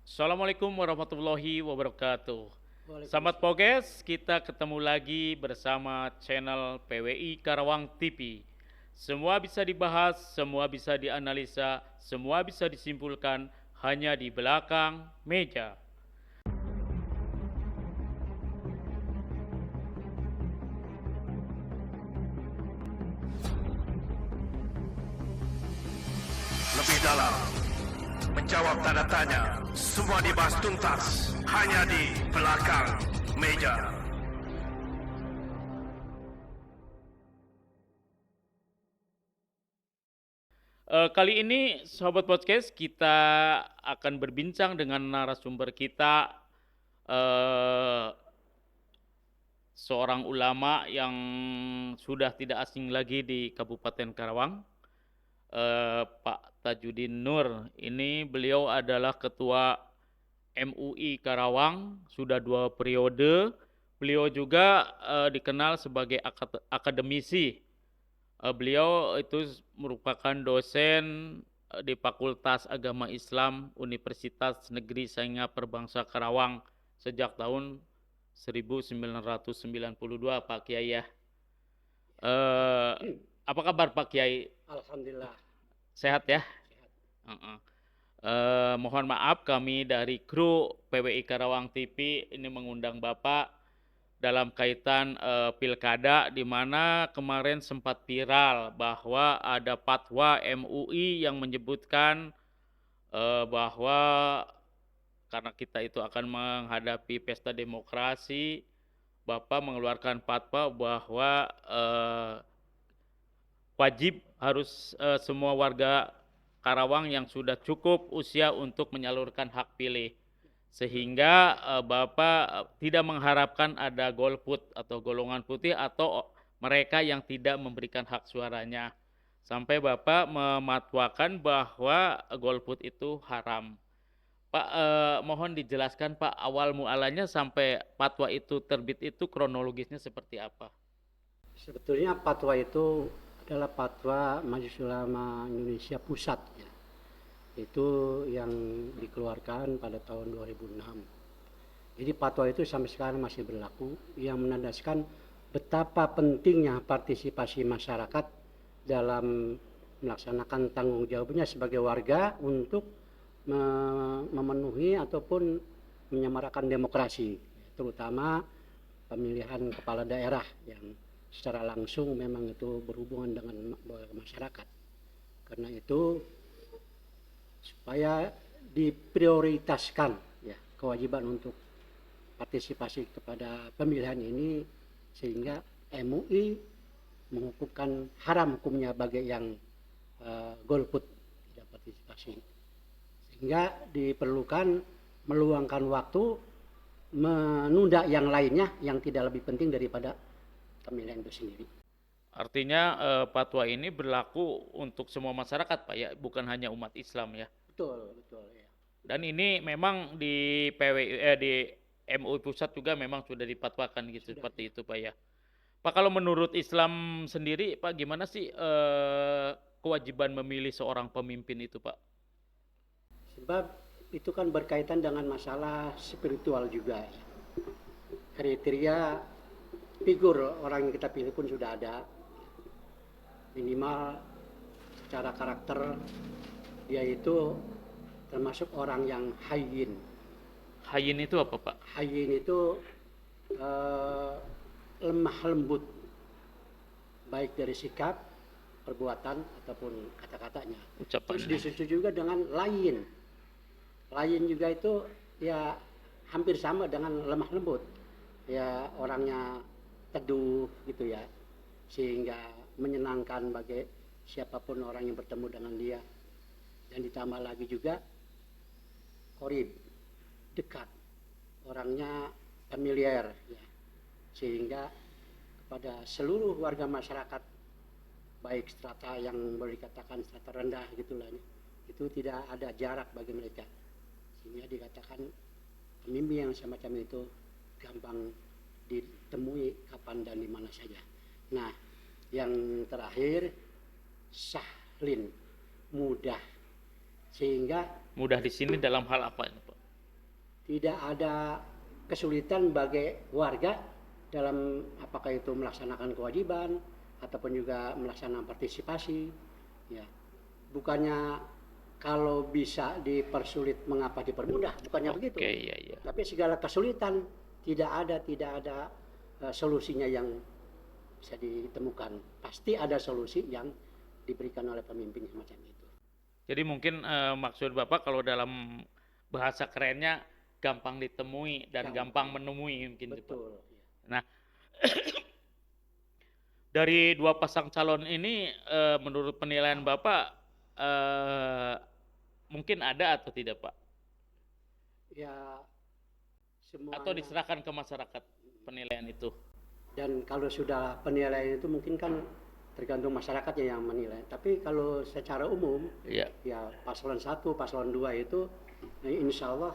Assalamualaikum warahmatullahi wabarakatuh. Selamat Waalaikumsalam. Poges, kita ketemu lagi bersama channel PWI Karawang TV. Semua bisa dibahas, semua bisa dianalisa, semua bisa disimpulkan hanya di belakang meja. Lebih dalam, menjawab tanda tanya, semua dibahas tuntas, hanya di belakang meja. Kali ini Sobat Podcast kita akan berbincang dengan narasumber kita, eh, seorang ulama yang sudah tidak asing lagi di Kabupaten Karawang, Pak Tajudin Nur. Ini beliau adalah ketua MUI Karawang, sudah 2 periode. Beliau juga dikenal sebagai akademisi. Beliau itu merupakan dosen di Fakultas Agama Islam Universitas Negeri Saingga Perbangsa Karawang sejak tahun 1992, Pak Kiai ya. Eh, Apa kabar Pak Kiai? Alhamdulillah Sehat ya? sehat. Heeh. Mohon maaf kami dari kru PWI Karawang TV ini mengundang Bapak dalam kaitan pilkada, di mana kemarin sempat viral bahwa ada fatwa MUI yang menyebutkan bahwa karena kita itu akan menghadapi pesta demokrasi, Bapak mengeluarkan fatwa bahwa wajib harus semua warga Karawang yang sudah cukup usia untuk menyalurkan hak pilih, sehingga Bapak tidak mengharapkan ada golput atau golongan putih atau mereka yang tidak memberikan hak suaranya, sampai Bapak mematwakan bahwa golput itu haram. Pak, mohon dijelaskan Pak, awal mualanya sampai fatwa itu terbit itu kronologisnya seperti apa? Sebetulnya fatwa itu adalah fatwa Majelis Ulama Indonesia Pusat ya. Itu yang dikeluarkan pada tahun 2006. Jadi fatwa itu sampai sekarang masih berlaku yang menandaskan betapa pentingnya partisipasi masyarakat dalam melaksanakan tanggung jawabnya sebagai warga untuk memenuhi ataupun menyemarakan demokrasi, terutama pemilihan kepala daerah yang secara langsung memang itu berhubungan dengan masyarakat. Karena itu supaya diprioritaskan ya kewajiban untuk partisipasi kepada pemilihan ini, sehingga MUI menghukumkan haram hukumnya bagi yang golput tidak partisipasi, sehingga diperlukan meluangkan waktu menunda yang lainnya yang tidak lebih penting daripada pemilihan itu sendiri. Artinya fatwa ini berlaku untuk semua masyarakat Pak ya, bukan hanya umat Islam ya. Betul, betul ya. Dan ini memang di di MUI pusat juga memang sudah dipatwakan gitu Sudah ya. seperti itu Pak ya. Pak, kalau menurut Islam sendiri Pak, gimana sih kewajiban memilih seorang pemimpin itu Pak? Sebab itu kan berkaitan dengan masalah spiritual juga ya. Kriteria figur orang yang kita pilih pun sudah ada, minimal secara karakter dia itu termasuk orang yang hayyin. Hayin itu apa Pak? Hayyin itu eh, lemah lembut, baik dari sikap, perbuatan ataupun kata-katanya. Terus Ucapannya. disusul juga dengan lain. Lain juga itu ya hampir sama dengan lemah lembut. Ya orangnya teduh gitu ya, sehingga menyenangkan bagi siapapun orang yang bertemu dengan dia. Dan ditambah lagi juga korib, dekat, orangnya familiar ya, sehingga kepada seluruh warga masyarakat, baik strata yang boleh dikatakan strata rendah gitulah, itu tidak ada jarak bagi mereka, sehingga dikatakan pemimpin yang semacam itu gampang ditemui kapan dan di mana saja. Nah, yang terakhir sahlin, mudah, sehingga Mudah di sini dalam hal apa ini Pak? tidak ada kesulitan bagi warga dalam apakah itu melaksanakan kewajiban ataupun juga melaksanakan partisipasi. Ya, bukannya kalau bisa dipersulit mengapa dipermudah, bukannya begitu. Iya. Tapi segala kesulitan tidak ada solusinya yang bisa ditemukan. Pasti ada solusi yang diberikan oleh pemimpin semacam itu. Jadi mungkin maksud Bapak kalau dalam bahasa kerennya gampang ditemui dan gampang menemui mungkin gitu, Pak. Betul. Nah, dari dua pasang calon ini menurut penilaian Bapak mungkin ada atau tidak, Pak? Ya, semuanya. Atau diserahkan ke masyarakat penilaian itu? Dan kalau sudah penilaian itu mungkin kan tergantung masyarakatnya yang menilai. Tapi kalau secara umum, Iya. ya paslon 1, paslon 2 itu insya Allah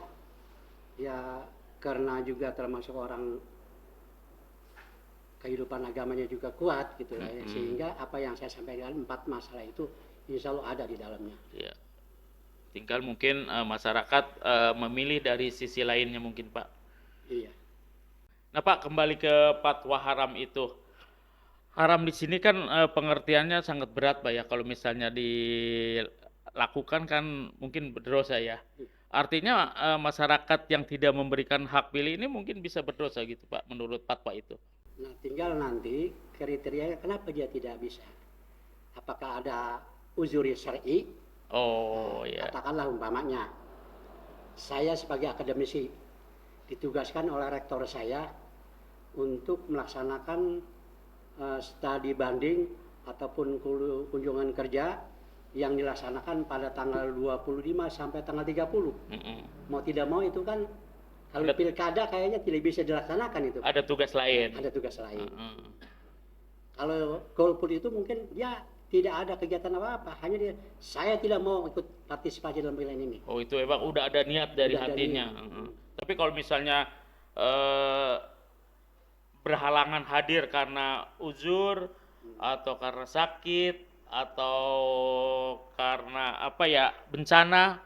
ya karena juga termasuk orang kehidupan agamanya juga kuat gitu lah ya. Sehingga apa yang saya sampaikan 4 masalah itu insya Allah ada di dalamnya. Iya. Tinggal mungkin masyarakat memilih dari sisi lainnya mungkin, Pak. Iya. Nah, Pak, kembali ke fatwa haram itu. Haram di sini kan pengertiannya sangat berat, Pak ya. Kalau misalnya dilakukan kan mungkin berdosa ya. Artinya masyarakat yang tidak memberikan hak pilih ini mungkin bisa berdosa gitu, Pak, menurut fatwa itu. Nah, tinggal nanti kriterianya kenapa dia tidak bisa. Apakah ada uzuri syar'i? Oh, ya. Katakanlah umpamanya, saya sebagai akademisi ditugaskan oleh rektor saya untuk melaksanakan studi banding ataupun kunjungan kerja yang dilaksanakan pada tanggal 25 sampai tanggal 30. Mau tidak mau itu kan kalau pilkada kayaknya tidak bisa dilaksanakan itu. Ada tugas lain. Ada tugas lain. Kalau golput itu mungkin dia tidak ada kegiatan apa-apa, hanya dia saya tidak mau ikut partisipasi dalam pilihan ini. Oh, itu emang udah ada niat dari Udah ada hatinya. niat. Tapi kalau misalnya berhalangan hadir karena uzur atau karena sakit atau karena apa ya bencana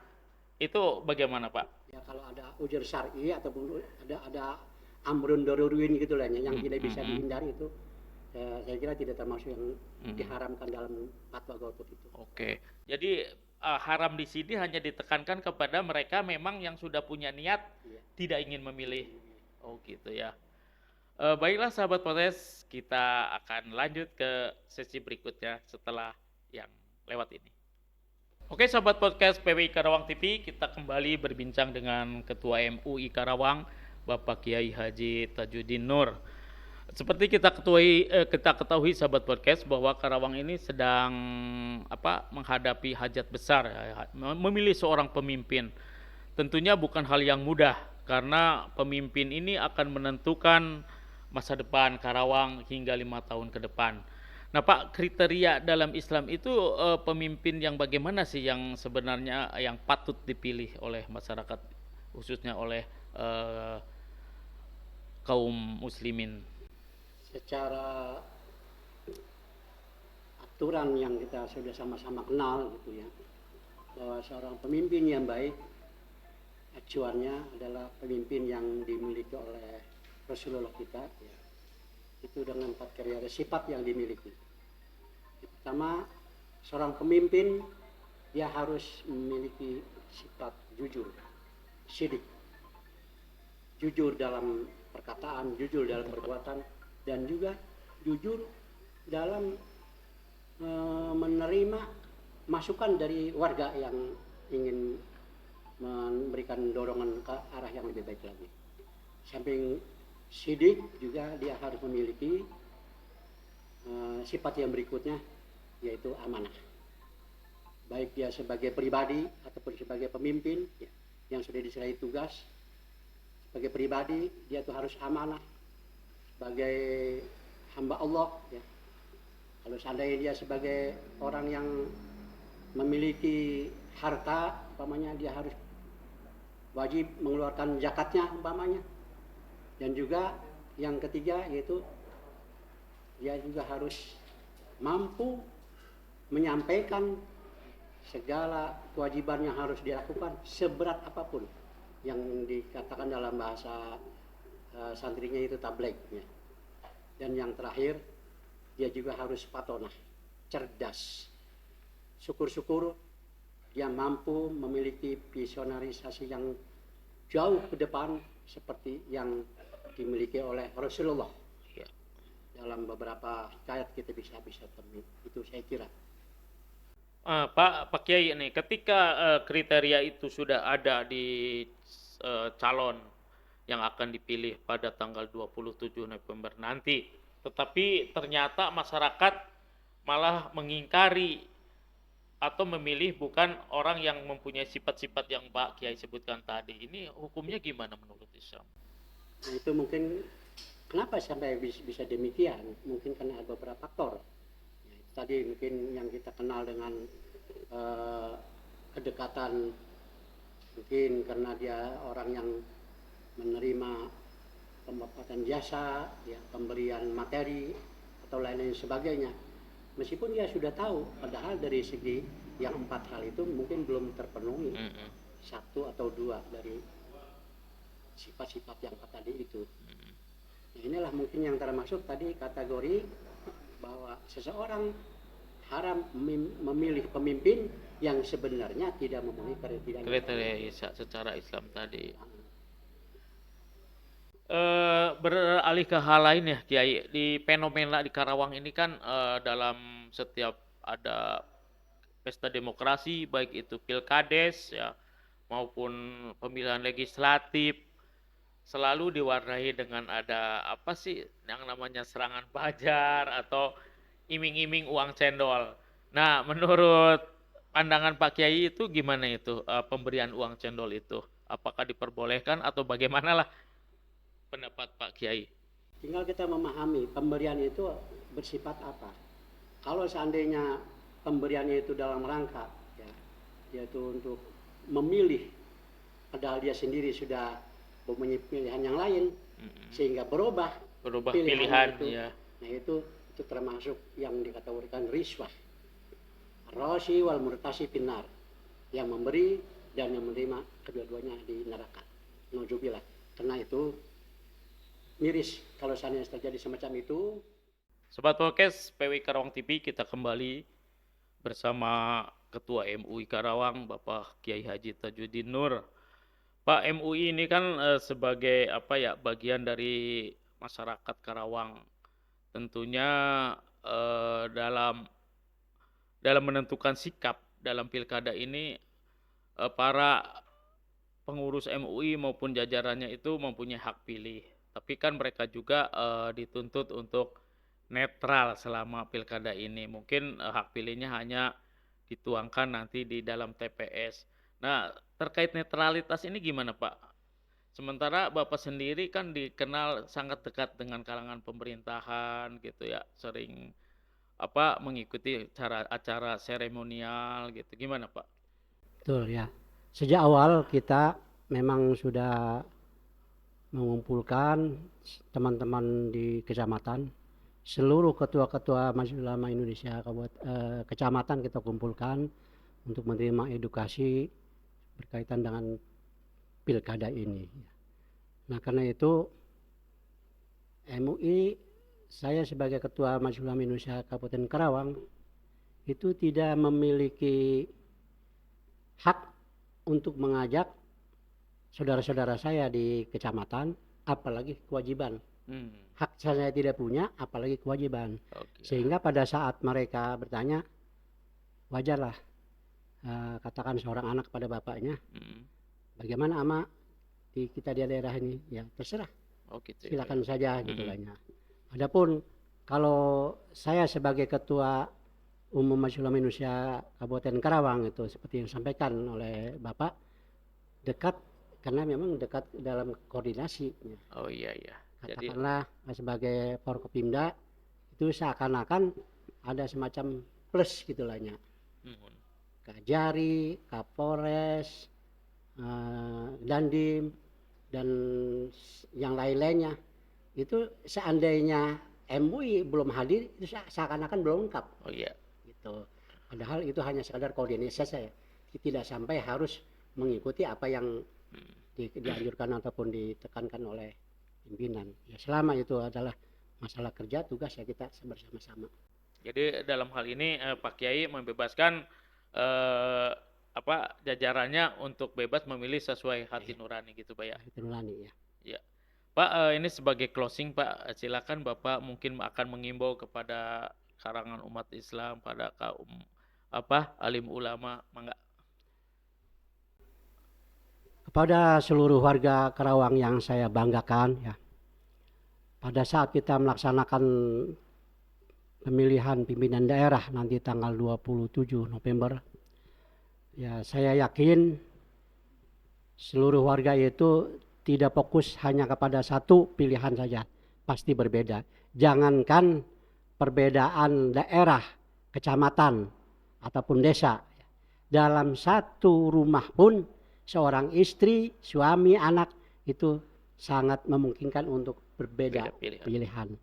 itu bagaimana, Pak? Ya kalau ada uzur syar'i ataupun ada amrun darurin gitu lah yang tidak bisa dihindari itu saya kira tidak termasuk yang diharamkan dalam fatwa golput itu. Oke. Jadi haram di sini hanya ditekankan kepada mereka memang yang sudah punya niat tidak ingin memilih. Oh gitu ya. Baiklah sahabat podcast, kita akan lanjut ke sesi berikutnya setelah yang lewat ini. Oke sahabat podcast PWI Karawang TV, kita kembali berbincang dengan Ketua MUI Karawang, Bapak Kiai Haji Tajuddin Nur. Seperti kita ketahui sahabat podcast bahwa Karawang ini sedang menghadapi hajat besar, memilih seorang pemimpin. Tentunya bukan hal yang mudah karena pemimpin ini akan menentukan masa depan Karawang hingga 5 tahun ke depan. Nah Pak, kriteria dalam Islam itu pemimpin yang bagaimana sih yang sebenarnya yang patut dipilih oleh masyarakat, khususnya oleh kaum muslimin? Secara aturan yang kita sudah sama-sama kenal gitu ya, bahwa seorang pemimpin yang baik acuannya adalah pemimpin yang dimiliki oleh Rasulullah kita ya. Itu dengan 4 kriteria sifat yang dimiliki. Pertama, seorang pemimpin dia harus memiliki sifat jujur, syidik, jujur dalam perkataan, jujur dalam perbuatan, dan juga jujur dalam menerima masukan dari warga yang ingin memberikan dorongan ke arah yang lebih baik lagi. Samping syidik juga dia harus memiliki sifat yang berikutnya, yaitu amanah. Baik dia sebagai pribadi ataupun sebagai pemimpin ya, yang sudah diserahi tugas, sebagai pribadi dia tuh harus amanah sebagai hamba Allah ya. Kalau seandainya dia sebagai orang yang memiliki harta, umpamanya dia harus wajib mengeluarkan zakatnya umpamanya. Dan juga yang ketiga yaitu dia juga harus mampu menyampaikan segala kewajiban yang harus dilakukan seberat apapun. yang dikatakan dalam bahasa santrinya itu tabligh ya. Dan yang terakhir dia juga harus patonah, cerdas. Syukur-syukur dia mampu memiliki visionarisasi yang jauh ke depan seperti yang dimiliki oleh Rasulullah. Ya. Dalam beberapa hikayat kita bisa temui. Itu saya kira. Pak Kiai ini, ketika kriteria itu sudah ada di calon yang akan dipilih pada tanggal 27 November nanti, tetapi ternyata masyarakat malah mengingkari atau memilih bukan orang yang mempunyai sifat-sifat yang Pak Kiai sebutkan tadi. Ini hukumnya gimana menurut Islam? Nah, itu mungkin kenapa sampai bisa demikian? Mungkin karena ada beberapa faktor. Ya, tadi mungkin yang kita kenal dengan kedekatan, mungkin karena dia orang yang menerima pembapatan jasa, ya, pemberian materi atau lain-lain sebagainya. Meskipun dia sudah tahu, padahal dari segi yang 4 hal itu mungkin belum terpenuhi. Satu atau dua dari sifat-sifat yang tadi itu. Nah, inilah mungkin yang termasuk tadi kategori bahwa seseorang haram memilih pemimpin yang sebenarnya tidak memenuhi kriteria secara Islam tadi. Beralih ke hal lain ya Kiai, di fenomena di Karawang ini kan dalam setiap ada pesta demokrasi, baik itu pilkades ya maupun pemilihan legislatif, selalu diwarnai dengan ada apa sih yang namanya serangan fajar atau iming-iming uang cendol. Nah, menurut pandangan Pak Kiai itu gimana itu pemberian uang cendol itu? Apakah diperbolehkan atau bagaimana lah pendapat Pak Kiai? Tinggal kita memahami pemberian itu bersifat apa. Kalau seandainya pemberiannya itu dalam rangka ya, yaitu untuk memilih, padahal dia sendiri sudah mempunyai pilihan yang lain, sehingga berubah pilihan itu. Ya. Nah itu termasuk yang dikategorikan riswah. Rosi wal murtasi pinar, yang memberi dan yang menerima kedua-duanya di neraka. Nauzubillah. Karena itu miris kalau seandainya terjadi semacam itu. Sobat Podcast PW Karawang TV, kita kembali bersama Ketua MUI Karawang Bapak Kiai Haji Tajuddin Nur. Pak, MUI ini kan sebagai apa ya, bagian dari masyarakat Karawang. Tentunya dalam menentukan sikap dalam pilkada ini para pengurus MUI maupun jajarannya itu mempunyai hak pilih. Tapi kan mereka juga dituntut untuk netral selama pilkada ini. Mungkin hak pilihnya hanya dituangkan nanti di dalam TPS. Nah, terkait netralitas ini gimana Pak? Sementara Bapak sendiri kan dikenal sangat dekat dengan kalangan pemerintahan gitu ya, sering mengikuti acara seremonial gitu. Gimana Pak? Betul ya. Sejak awal kita memang sudah mengumpulkan teman-teman di kecamatan, seluruh ketua-ketua Majelis Ulama Indonesia kecamatan kita kumpulkan untuk menerima edukasi berkaitan dengan pilkada ini. Nah karena itu MUI, saya sebagai Ketua Majelis Ulama Indonesia Kabupaten Karawang itu tidak memiliki hak untuk mengajak saudara-saudara saya di kecamatan, apalagi kewajiban. Hak saya tidak punya, apalagi kewajiban. Sehingga pada saat mereka bertanya, wajarlah katakan seorang anak pada bapaknya, bagaimana ama kita di daerah ini, ya terserah, Gitu, silakan saja gitu lahnya. Adapun kalau saya sebagai Ketua Umum Majelis Ulama Indonesia Kabupaten Karawang itu seperti yang disampaikan oleh Bapak, dekat karena memang dekat dalam koordinasi. Oh iya. Katakanlah sebagai Forkopimda itu seakan-akan ada semacam plus gitulahnya. Kajari, Kapolres, Dandim dan yang lain-lainnya itu seandainya MUI belum hadir itu seakan-akan belum lengkap. Oh iya. Gitu. Padahal itu hanya sekadar koordinasi saja, tidak sampai harus mengikuti apa yang dianjurkan ataupun ditekankan oleh pimpinan. Ya selama itu adalah masalah kerja tugas ya kita bersama-sama. Jadi dalam hal ini Pak Kiai membebaskan jajarannya untuk bebas memilih sesuai hati nurani gitu Pak ya. Itu nurani ya. Ya. Pak, ini sebagai closing Pak, silakan Bapak mungkin akan mengimbau kepada karangan umat Islam, pada kaum alim ulama, mangga. Kepada seluruh warga Karawang yang saya banggakan ya. Pada saat kita melaksanakan pemilihan pimpinan daerah nanti tanggal 27 November, ya saya yakin seluruh warga itu tidak fokus hanya kepada satu pilihan saja, pasti berbeda. Jangankan perbedaan daerah, kecamatan, ataupun desa. Dalam satu rumah pun seorang istri, suami, anak itu sangat memungkinkan untuk berbeda pilihan.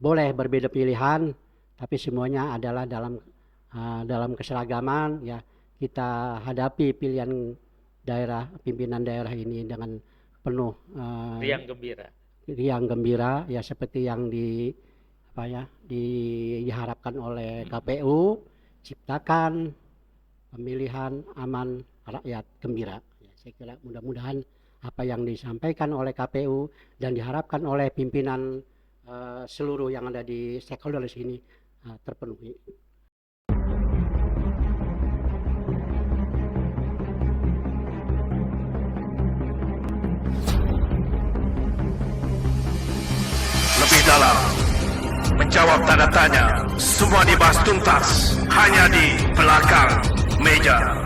Boleh berbeda pilihan, tapi semuanya adalah dalam keseragaman ya. Kita hadapi pilihan daerah, pimpinan daerah ini dengan penuh riang gembira ya, seperti yang diharapkan oleh KPU, ciptakan pemilihan aman, rakyat gembira ya. Saya kira mudah-mudahan apa yang disampaikan oleh KPU dan diharapkan oleh pimpinan seluruh yang ada di stakeholder di sini terpenuhi. Lebih dalam, menjawab tanda tanya, semua dibahas tuntas hanya di belakang meja.